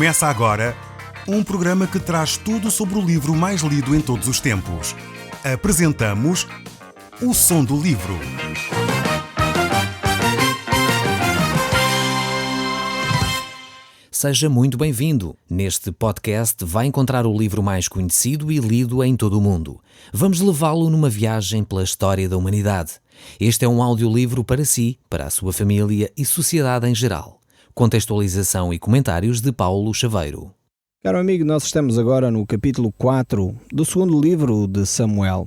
Começa agora um programa que traz tudo sobre o livro mais lido em todos os tempos. Apresentamos O Som do Livro. Seja muito bem-vindo. Neste podcast vai encontrar o livro mais conhecido e lido em todo o mundo. Vamos levá-lo numa viagem pela história da humanidade. Este é um audiolivro para si, para a sua família e sociedade em geral. Contextualização e comentários de Paulo Chaveiro. Caro amigo, nós estamos agora no capítulo 4 do segundo livro de Samuel.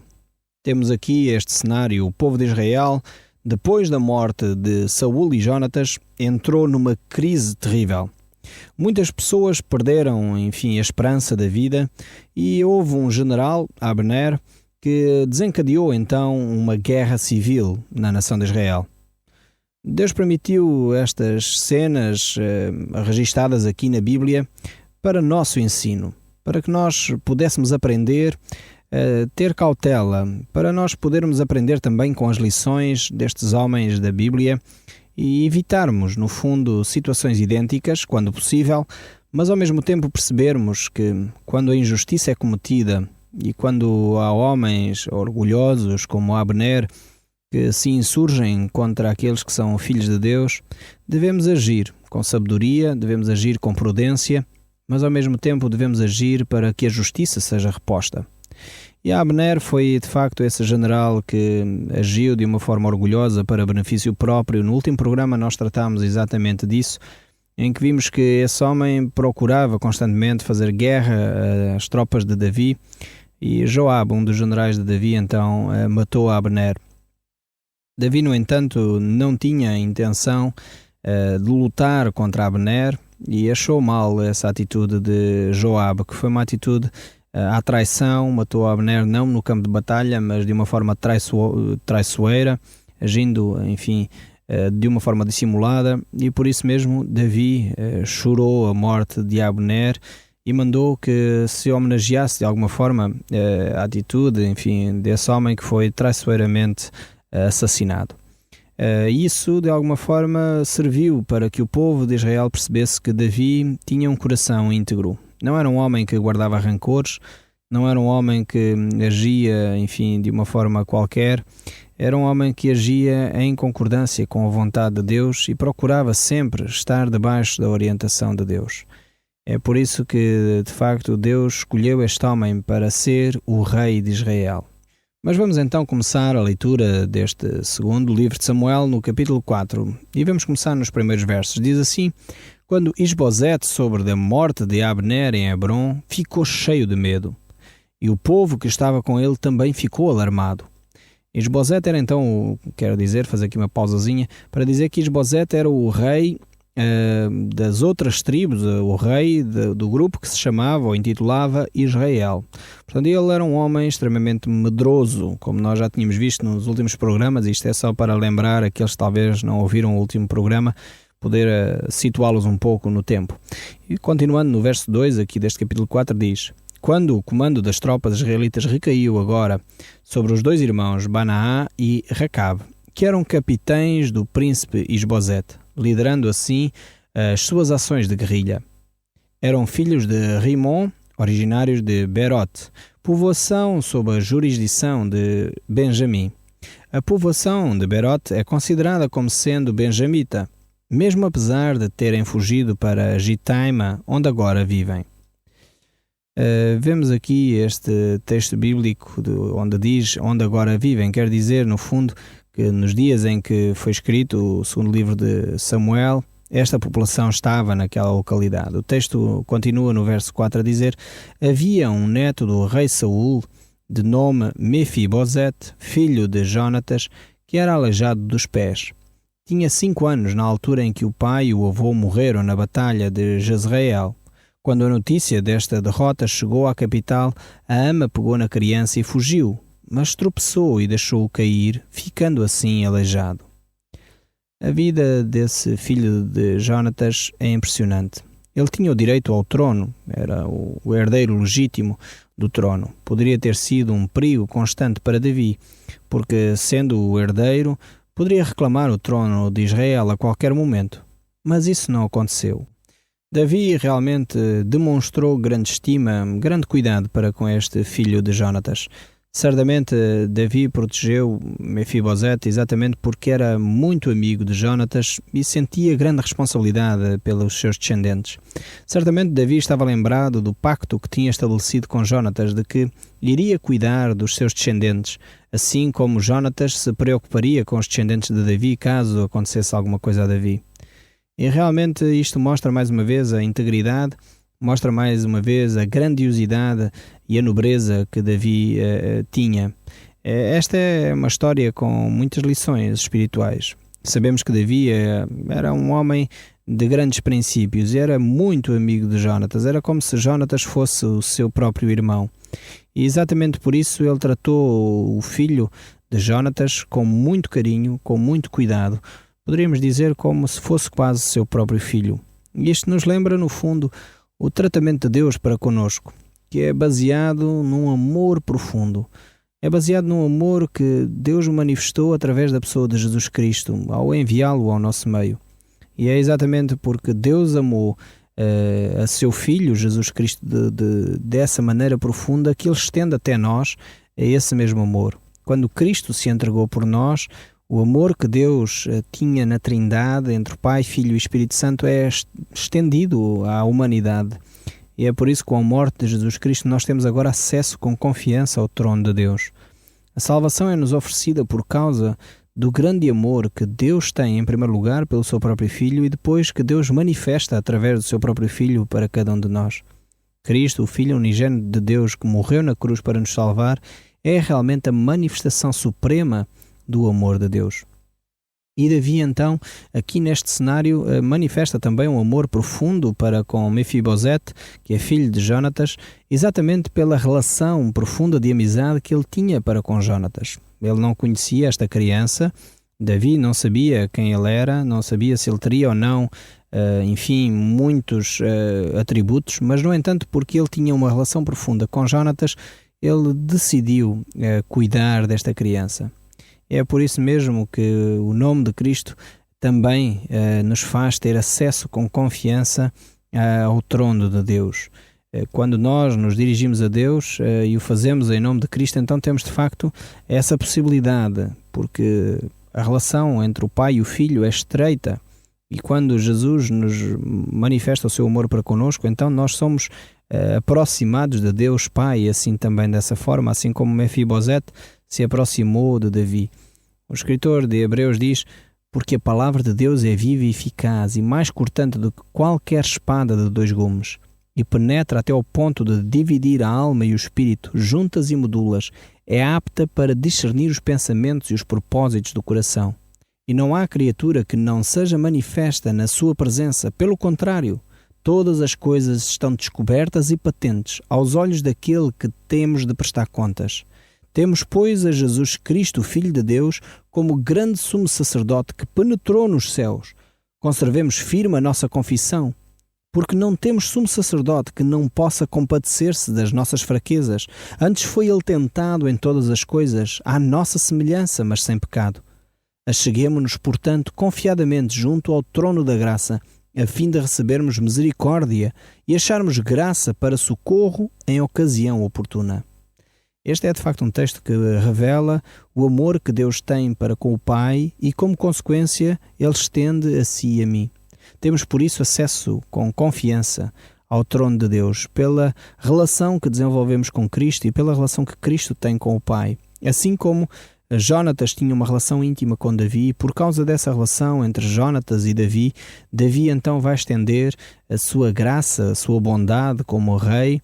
Temos aqui este cenário: o povo de Israel, depois da morte de Saul e Jonatas, entrou numa crise terrível. Muitas pessoas perderam, a esperança da vida, e houve um general, Abner, que desencadeou então uma guerra civil na nação de Israel. Deus permitiu estas cenas registadas aqui na Bíblia para nosso ensino, para que nós pudéssemos aprender a ter cautela, para nós podermos aprender também com as lições destes homens da Bíblia e evitarmos, no fundo, situações idênticas, quando possível, mas ao mesmo tempo percebermos que quando a injustiça é cometida e quando há homens orgulhosos como Abner que se insurgem contra aqueles que são filhos de Deus, devemos agir com sabedoria, devemos agir com prudência, mas ao mesmo tempo devemos agir para que a justiça seja reposta. E Abner foi de facto esse general que agiu de uma forma orgulhosa para benefício próprio. No último programa nós tratámos exatamente disso, em que vimos que esse homem procurava constantemente fazer guerra às tropas de Davi, e Joabe, um dos generais de Davi, então matou Abner. Davi, no entanto, não tinha a intenção de lutar contra Abner e achou mal essa atitude de Joabe, que foi uma atitude à traição. Matou Abner não no campo de batalha, mas de uma forma traiçoeira, agindo, de uma forma dissimulada, e por isso mesmo Davi chorou a morte de Abner e mandou que se homenageasse de alguma forma a atitude, desse homem que foi traiçoeiramente assassinado. Isso de alguma forma serviu para que o povo de Israel percebesse que Davi tinha um coração íntegro. Não era um homem que guardava rancores, não era um homem que agia, de uma forma qualquer. Era um homem que agia em concordância com a vontade de Deus e procurava sempre estar debaixo da orientação de Deus. É por isso que, de facto, Deus escolheu este homem para ser o rei de Israel. Mas vamos então começar a leitura deste segundo livro de Samuel no capítulo 4. E vamos começar nos primeiros versos. Diz assim: quando Isbosete soube da morte de Abner em Hebrom, ficou cheio de medo. E o povo que estava com ele também ficou alarmado. Isbosete era então, fazer aqui uma pausazinha, para dizer que Isbosete era o rei das outras tribos, o rei do grupo que se chamava ou intitulava Israel. Portanto, ele era um homem extremamente medroso, como nós já tínhamos visto nos últimos programas. Isto é só para lembrar aqueles que talvez não ouviram o último programa, poder situá-los um pouco no tempo. E continuando no verso 2 aqui deste capítulo 4 diz: quando o comando das tropas israelitas recaiu agora sobre os dois irmãos Banaá e Recabe, que eram capitães do príncipe Isbosete, liderando assim as suas ações de guerrilha. Eram filhos de Rimon, originários de Berote, povoação sob a jurisdição de Benjamim. A povoação de Berote é considerada como sendo benjamita, mesmo apesar de terem fugido para Gitaima, onde agora vivem. Vemos aqui este texto bíblico onde diz onde agora vivem, quer dizer, no fundo, que nos dias em que foi escrito o segundo livro de Samuel, esta população estava naquela localidade. O texto continua no verso 4 a dizer: havia um neto do rei Saul, de nome Mefibosete, filho de Jonatas, que era aleijado dos pés. Tinha 5 anos na altura em que o pai e o avô morreram na batalha de Jezreel. Quando a notícia desta derrota chegou à capital, a ama pegou na criança e fugiu, mas tropeçou e deixou-o cair, ficando assim aleijado. A vida desse filho de Jonatas é impressionante. Ele tinha o direito ao trono, era o herdeiro legítimo do trono. Poderia ter sido um perigo constante para Davi, porque, sendo o herdeiro, poderia reclamar o trono de Israel a qualquer momento. Mas isso não aconteceu. Davi realmente demonstrou grande estima, grande cuidado para com este filho de Jonatas. Certamente Davi protegeu Mefibosete exatamente porque era muito amigo de Jonatas e sentia grande responsabilidade pelos seus descendentes. Certamente Davi estava lembrado do pacto que tinha estabelecido com Jonatas de que iria cuidar dos seus descendentes, assim como Jonatas se preocuparia com os descendentes de Davi caso acontecesse alguma coisa a Davi. E realmente isto mostra mais uma vez a integridade, mostra mais uma vez a grandiosidade e a nobreza que Davi tinha. Esta é uma história com muitas lições espirituais. Sabemos que Davi era um homem de grandes princípios, era muito amigo de Jonatas, era como se Jonatas fosse o seu próprio irmão. E exatamente por isso ele tratou o filho de Jonatas com muito carinho, com muito cuidado. Poderíamos dizer como se fosse quase seu próprio filho. E isto nos lembra, no fundo, o tratamento de Deus para conosco, que é baseado num amor profundo. É baseado num amor que Deus manifestou através da pessoa de Jesus Cristo, ao enviá-lo ao nosso meio. E é exatamente porque Deus amou a seu Filho, Jesus Cristo, dessa maneira profunda, que Ele estende até nós esse mesmo amor. Quando Cristo se entregou por nós, o amor que Deus tinha na Trindade, entre o Pai, Filho e Espírito Santo, é estendido à humanidade. E é por isso que com a morte de Jesus Cristo nós temos agora acesso com confiança ao trono de Deus. A salvação é-nos oferecida por causa do grande amor que Deus tem, em primeiro lugar, pelo seu próprio Filho e depois que Deus manifesta através do seu próprio Filho para cada um de nós. Cristo, o Filho unigênito de Deus que morreu na cruz para nos salvar, é realmente a manifestação suprema do amor de Deus. E Davi, então, aqui neste cenário, manifesta também um amor profundo para com Mefibosete, que é filho de Jonatas, exatamente pela relação profunda de amizade que ele tinha para com Jonatas. Ele não conhecia esta criança, Davi não sabia quem ele era, não sabia se ele teria ou não, muitos atributos, mas, no entanto, porque ele tinha uma relação profunda com Jonatas, ele decidiu cuidar desta criança. É por isso mesmo que o nome de Cristo também nos faz ter acesso com confiança ao trono de Deus. Quando nós nos dirigimos a Deus e o fazemos em nome de Cristo, então temos de facto essa possibilidade, porque a relação entre o Pai e o Filho é estreita. E quando Jesus nos manifesta o seu amor para connosco, então nós somos aproximados de Deus Pai, e assim também dessa forma, assim como Mefibosete se aproximou de Davi. O escritor de Hebreus diz: porque a palavra de Deus é viva e eficaz e mais cortante do que qualquer espada de 2 gumes, e penetra até ao ponto de dividir a alma e o espírito, juntas e medulas, é apta para discernir os pensamentos e os propósitos do coração. E não há criatura que não seja manifesta na sua presença, pelo contrário, todas as coisas estão descobertas e patentes aos olhos daquele que temos de prestar contas. Temos, pois, a Jesus Cristo, Filho de Deus, como grande sumo sacerdote que penetrou nos céus. Conservemos firme a nossa confissão, porque não temos sumo sacerdote que não possa compadecer-se das nossas fraquezas. Antes foi ele tentado em todas as coisas, à nossa semelhança, mas sem pecado. Acheguemo-nos, portanto, confiadamente junto ao trono da graça, a fim de recebermos misericórdia e acharmos graça para socorro em ocasião oportuna. Este é de facto um texto que revela o amor que Deus tem para com o Pai e, como consequência, Ele estende a si e a mim. Temos por isso acesso com confiança ao trono de Deus, pela relação que desenvolvemos com Cristo e pela relação que Cristo tem com o Pai. Assim como Jonatas tinha uma relação íntima com Davi, por causa dessa relação entre Jonatas e Davi, Davi então vai estender a sua graça, a sua bondade como rei,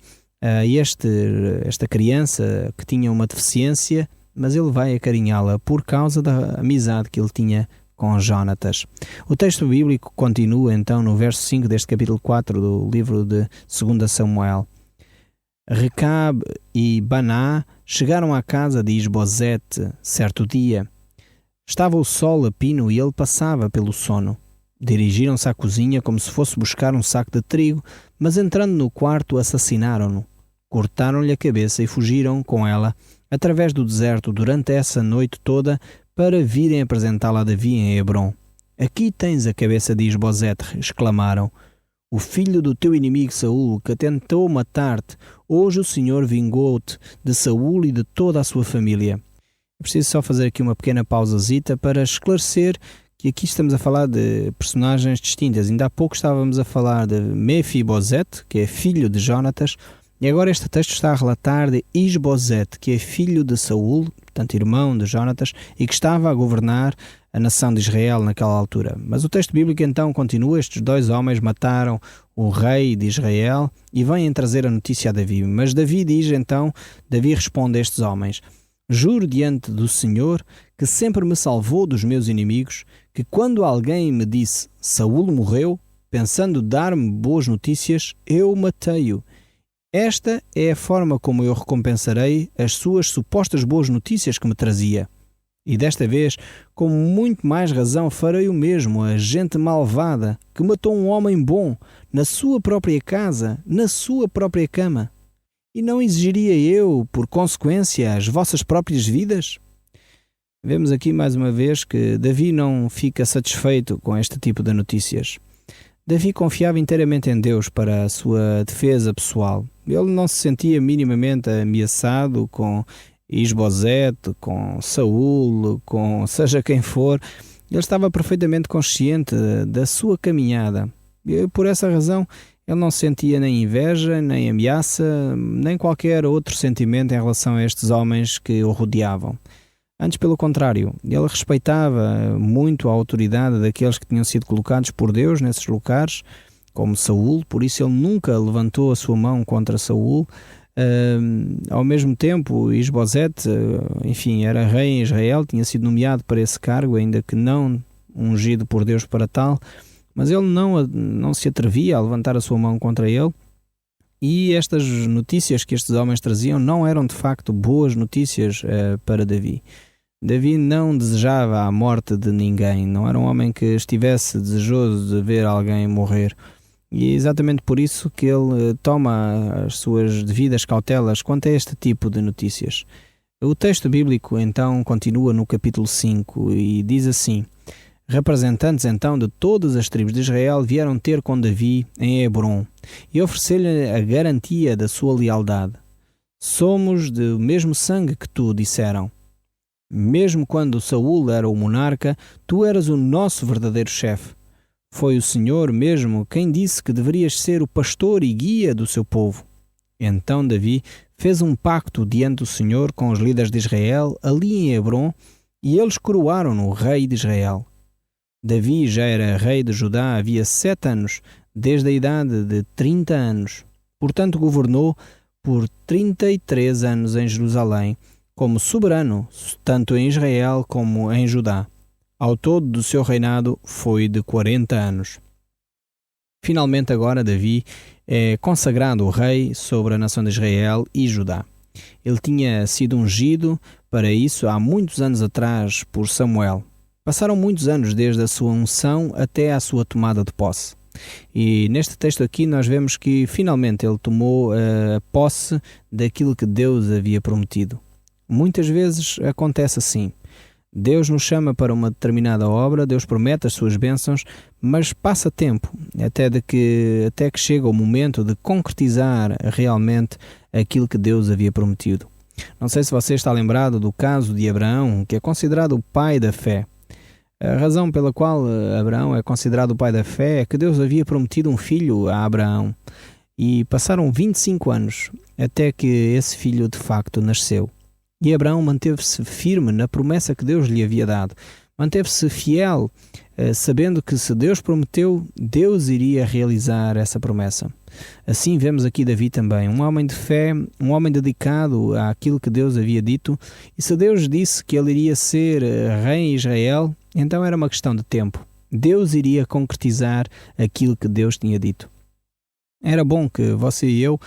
esta criança que tinha uma deficiência, mas ele vai acarinhá-la por causa da amizade que ele tinha com Jonatas. O texto bíblico continua então no verso 5 deste capítulo 4 do livro de 2 Samuel. Recabe e Baná chegaram à casa de Isbosete certo dia. Estava o sol a pino e ele passava pelo sono. Dirigiram-se à cozinha como se fosse buscar um saco de trigo, mas entrando no quarto assassinaram-no. Cortaram-lhe a cabeça e fugiram com ela através do deserto durante essa noite toda para virem apresentá-la a Davi em Hebrom. Aqui tens a cabeça de Isbosete, exclamaram. o filho do teu inimigo Saul, que tentou matar-te, hoje o Senhor vingou-te de Saul e de toda a sua família. É preciso só fazer aqui uma pequena pausazita para esclarecer que aqui estamos a falar de personagens distintas. Ainda há pouco estávamos a falar de Mefibosete, que é filho de Jonatas, e agora este texto está a relatar de Isbosete, que é filho de Saul, portanto irmão de Jonatas, e que estava a governar a nação de Israel naquela altura. Mas o texto bíblico então continua: estes dois homens mataram o rei de Israel e vêm trazer a notícia a Davi. Mas Davi responde a estes homens: juro diante do Senhor que sempre me salvou dos meus inimigos, que quando alguém me disse Saul morreu, pensando dar-me boas notícias, eu matei-o. Esta é a forma como eu recompensarei as suas supostas boas notícias que me trazia. E desta vez, com muito mais razão, farei o mesmo a gente malvada que matou um homem bom na sua própria casa, na sua própria cama. E não exigiria eu, por consequência, as vossas próprias vidas? Vemos aqui mais uma vez que Davi não fica satisfeito com este tipo de notícias. Davi confiava inteiramente em Deus para a sua defesa pessoal. Ele não se sentia minimamente ameaçado com Isbosete, com Saul, com seja quem for. Ele estava perfeitamente consciente da sua caminhada. E por essa razão, ele não sentia nem inveja, nem ameaça, nem qualquer outro sentimento em relação a estes homens que o rodeavam. Antes, pelo contrário, ele respeitava muito a autoridade daqueles que tinham sido colocados por Deus nesses lugares, como Saul, por isso ele nunca levantou a sua mão contra Saul. Ao mesmo tempo, Isbosete, era rei em Israel, tinha sido nomeado para esse cargo, ainda que não ungido por Deus para tal, mas ele não se atrevia a levantar a sua mão contra ele. E estas notícias que estes homens traziam não eram de facto boas notícias para Davi. Davi não desejava a morte de ninguém, não era um homem que estivesse desejoso de ver alguém morrer. E é exatamente por isso que ele toma as suas devidas cautelas quanto a este tipo de notícias. O texto bíblico então continua no capítulo 5 e diz assim: representantes então de todas as tribos de Israel vieram ter com Davi em Hebrom e oferecer-lhe a garantia da sua lealdade. Somos do mesmo sangue que tu, disseram. Mesmo quando Saul era o monarca, tu eras o nosso verdadeiro chefe. Foi o Senhor mesmo quem disse que deverias ser o pastor e guia do seu povo. Então Davi fez um pacto diante do Senhor com os líderes de Israel ali em Hebrom e eles coroaram-no rei de Israel. Davi já era rei de Judá havia 7 anos, desde a idade de 30 anos. Portanto, governou por 33 anos em Jerusalém, como soberano, tanto em Israel como em Judá. Ao todo do seu reinado foi de 40 anos. Finalmente agora Davi é consagrado rei sobre a nação de Israel e Judá. Ele tinha sido ungido para isso há muitos anos atrás por Samuel. Passaram muitos anos desde a sua unção até à sua tomada de posse. E neste texto aqui nós vemos que finalmente ele tomou a posse daquilo que Deus havia prometido. Muitas vezes acontece assim. Deus nos chama para uma determinada obra, Deus promete as suas bênçãos, mas passa tempo até que chega o momento de concretizar realmente aquilo que Deus havia prometido. Não sei se você está lembrado do caso de Abraão, que é considerado o pai da fé. A razão pela qual Abraão é considerado o pai da fé é que Deus havia prometido um filho a Abraão e passaram 25 anos até que esse filho de facto nasceu. E Abraão manteve-se firme na promessa que Deus lhe havia dado. Manteve-se fiel, sabendo que se Deus prometeu, Deus iria realizar essa promessa. Assim vemos aqui Davi também, um homem de fé, um homem dedicado àquilo que Deus havia dito. E se Deus disse que ele iria ser rei em Israel, então era uma questão de tempo. Deus iria concretizar aquilo que Deus tinha dito. Era bom que você e eu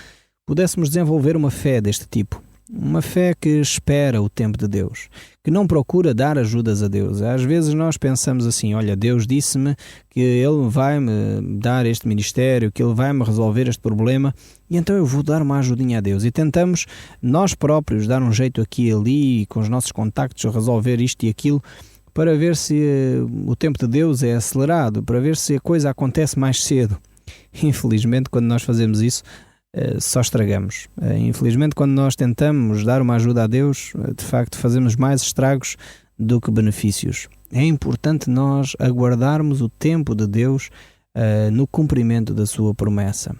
pudéssemos desenvolver uma fé deste tipo. Uma fé que espera o tempo de Deus, que não procura dar ajudas a Deus. Às vezes nós pensamos assim, olha, Deus disse-me que Ele vai-me dar este ministério, que Ele vai-me resolver este problema, e então eu vou dar uma ajudinha a Deus. E tentamos nós próprios dar um jeito aqui e ali, com os nossos contactos, resolver isto e aquilo, para ver se o tempo de Deus é acelerado, para ver se a coisa acontece mais cedo. Infelizmente, quando nós fazemos isso, só estragamos. Infelizmente, quando nós tentamos dar uma ajuda a Deus, de facto fazemos mais estragos do que benefícios. É importante nós aguardarmos o tempo de Deus no cumprimento da sua promessa.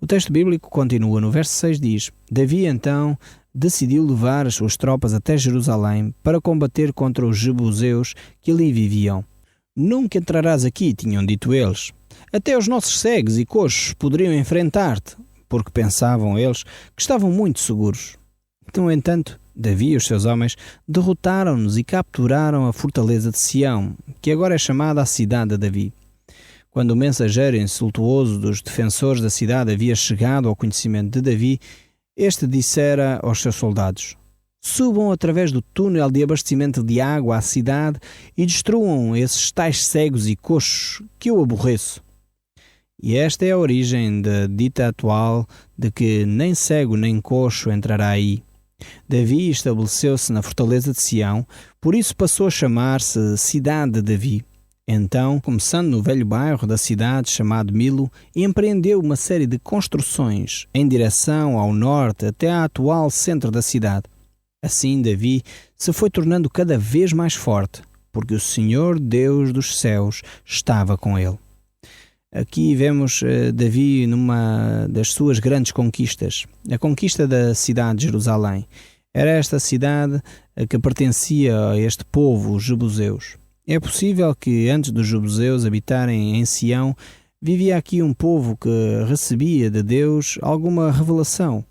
O texto bíblico continua, no verso 6 diz: Davi então decidiu levar as suas tropas até Jerusalém para combater contra os jebuseus que ali viviam. Nunca entrarás aqui, tinham dito eles. Até os nossos cegos e coxos poderiam enfrentar-te, porque pensavam eles que estavam muito seguros. No entanto, Davi e os seus homens derrotaram-nos e capturaram a fortaleza de Sião, que agora é chamada a cidade de Davi. Quando o mensageiro insultuoso dos defensores da cidade havia chegado ao conhecimento de Davi, este dissera aos seus soldados: Subam através do túnel de abastecimento de água à cidade e destruam esses tais cegos e coxos que eu aborreço. E esta é a origem da dita atual de que nem cego nem coxo entrará aí. Davi estabeleceu-se na fortaleza de Sião, por isso passou a chamar-se Cidade de Davi. Então, começando no velho bairro da cidade chamado Milo, empreendeu uma série de construções em direção ao norte até ao atual centro da cidade. Assim, Davi se foi tornando cada vez mais forte, porque o Senhor Deus dos céus estava com ele. Aqui vemos Davi numa das suas grandes conquistas, a conquista da cidade de Jerusalém. Era esta cidade que pertencia a este povo, os jebuseus. É possível que antes dos jebuseus habitarem em Sião, vivia aqui um povo que recebia de Deus alguma revelação.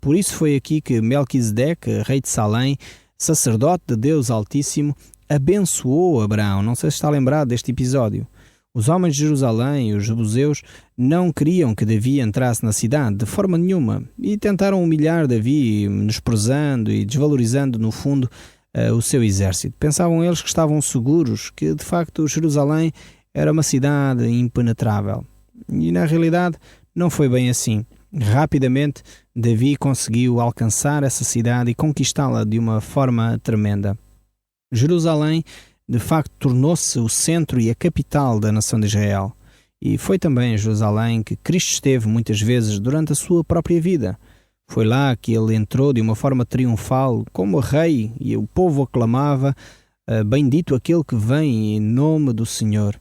Por isso foi aqui que Melquisedeque, rei de Salém, sacerdote de Deus Altíssimo, abençoou Abraão. Não sei se está lembrado deste episódio. Os homens de Jerusalém e os jebuseus não queriam que Davi entrasse na cidade de forma nenhuma e tentaram humilhar Davi, menosprezando e desvalorizando, no fundo, o seu exército. Pensavam eles que estavam seguros, que de facto Jerusalém era uma cidade impenetrável. E na realidade não foi bem assim. Rapidamente Davi conseguiu alcançar essa cidade e conquistá-la de uma forma tremenda. Jerusalém de facto tornou-se o centro e a capital da nação de Israel. E foi também em Jerusalém que Cristo esteve muitas vezes durante a sua própria vida. Foi lá que ele entrou de uma forma triunfal como rei e o povo aclamava: bendito aquele que vem em nome do Senhor.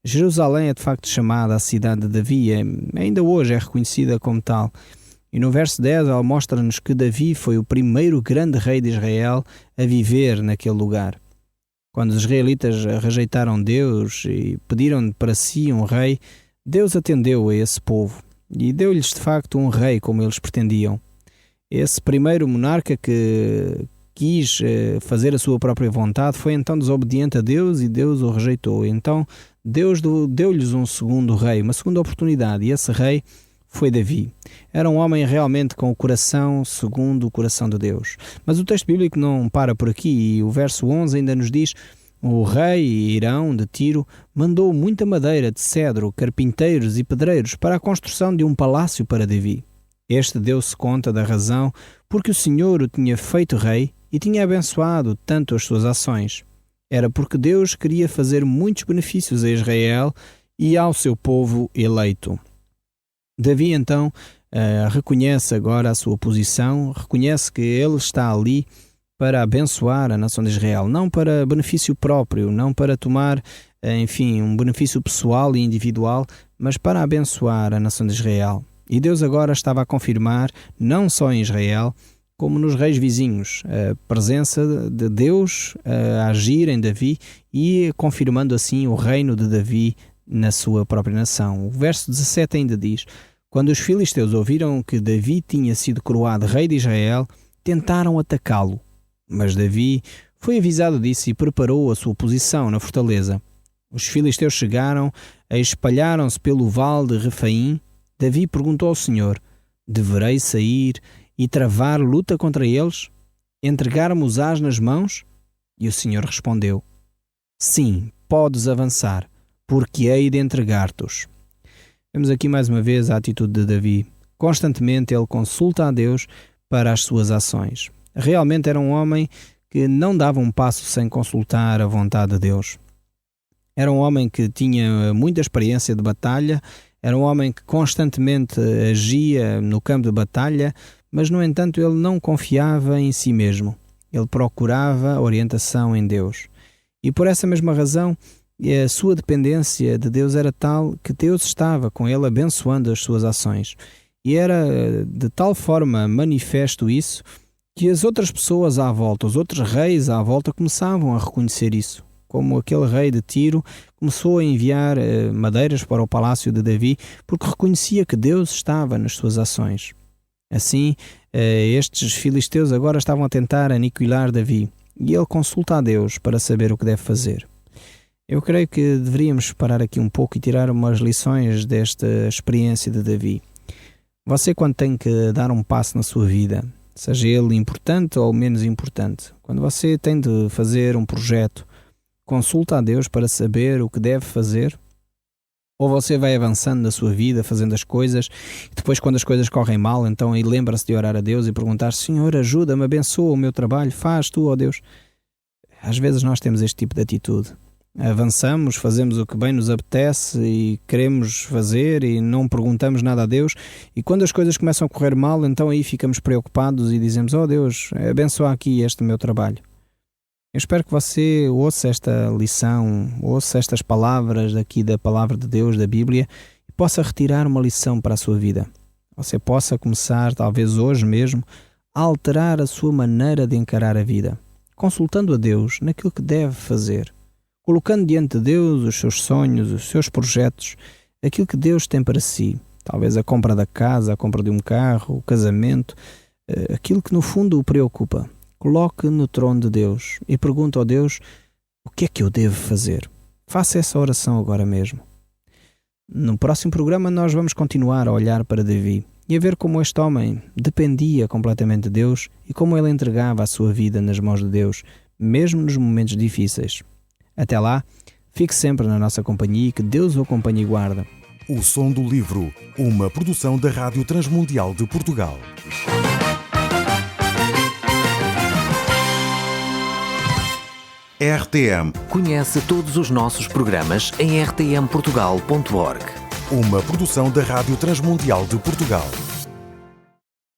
Jerusalém é de facto chamada a cidade de Davi, ainda hoje é reconhecida como tal. E no verso 10 ela mostra-nos que Davi foi o primeiro grande rei de Israel a viver naquele lugar. Quando os israelitas rejeitaram Deus e pediram para si um rei, Deus atendeu a esse povo e deu-lhes de facto um rei como eles pretendiam. Esse primeiro monarca que quis fazer a sua própria vontade foi então desobediente a Deus e Deus o rejeitou. Então Deus deu-lhes um segundo rei, uma segunda oportunidade, e esse rei foi Davi. Era um homem realmente com o coração segundo o coração de Deus. Mas o texto bíblico não para por aqui e o verso 11 ainda nos diz: o rei Irão de Tiro mandou muita madeira de cedro, carpinteiros e pedreiros para a construção de um palácio para Davi. Este deu-se conta da razão porque o Senhor o tinha feito rei e tinha abençoado tanto as suas ações. Era porque Deus queria fazer muitos benefícios a Israel e ao seu povo eleito. Davi então reconhece agora a sua posição, reconhece que ele está ali para abençoar a nação de Israel, não para benefício próprio, não para tomar, um benefício pessoal e individual, mas para abençoar a nação de Israel. E Deus agora estava a confirmar, não só em Israel, como nos reis vizinhos, a presença de Deus a agir em Davi e confirmando assim o reino de Davi na sua própria nação. O verso 17 ainda diz: quando os filisteus ouviram que Davi tinha sido coroado rei de Israel, tentaram atacá-lo. Mas Davi foi avisado disso e preparou a sua posição na fortaleza. Os filisteus chegaram e espalharam-se pelo vale de Refaim. Davi perguntou ao Senhor: deverei sair e travar luta contra eles? Entregar-me-os-ás nas mãos? E o Senhor respondeu: sim, podes avançar, porque hei de entregar-te-os. Vemos aqui mais uma vez a atitude de Davi. Constantemente ele consulta a Deus para as suas ações. Realmente era um homem que não dava um passo sem consultar a vontade de Deus. Era um homem que tinha muita experiência de batalha, Era um homem que constantemente agia no campo de batalha, mas, no entanto, ele não confiava em si mesmo. Ele procurava orientação em Deus. E por essa mesma razão, a sua dependência de Deus era tal que Deus estava com ele abençoando as suas ações. E era de tal forma manifesto isso, que as outras pessoas à volta, os outros reis à volta, começavam a reconhecer isso. Como aquele rei de Tiro começou a enviar madeiras para o palácio de Davi, porque reconhecia que Deus estava nas suas ações. Assim, estes filisteus agora estavam a tentar aniquilar Davi, e ele consulta a Deus para saber o que deve fazer. Eu creio que deveríamos parar aqui um pouco e tirar umas lições desta experiência de Davi. Você, quando tem que dar um passo na sua vida, seja ele importante ou menos importante, quando você tem de fazer um projeto, consulta a Deus para saber o que deve fazer? Ou você vai avançando na sua vida, fazendo as coisas, e depois, quando as coisas correm mal, então aí lembra-se de orar a Deus e perguntar: Senhor, ajuda-me, abençoa o meu trabalho, faz tu, ó Deus. Às vezes nós temos este tipo de atitude. Avançamos, fazemos o que bem nos apetece e queremos fazer e não perguntamos nada a Deus, e quando as coisas começam a correr mal, então aí ficamos preocupados e dizemos: ó Deus, abençoa aqui este meu trabalho. Eu espero que você ouça esta lição, ouça estas palavras daqui da Palavra de Deus, da Bíblia, e possa retirar uma lição para a sua vida. Você possa começar, talvez hoje mesmo, a alterar a sua maneira de encarar a vida, consultando a Deus naquilo que deve fazer, colocando diante de Deus os seus sonhos, os seus projetos, aquilo que Deus tem para si. Talvez a compra da casa, a compra de um carro, o casamento, aquilo que no fundo o preocupa. Coloque no trono de Deus e pergunte ao Deus: o que é que eu devo fazer? Faça essa oração agora mesmo. No próximo programa nós vamos continuar a olhar para Davi e a ver como este homem dependia completamente de Deus e como ele entregava a sua vida nas mãos de Deus, mesmo nos momentos difíceis. Até lá, fique sempre na nossa companhia e que Deus o acompanhe e guarde. O Som do Livro, uma produção da Rádio Transmundial de Portugal. RTM. Conhece todos os nossos programas em rtmportugal.org. Uma produção da Rádio Transmundial de Portugal.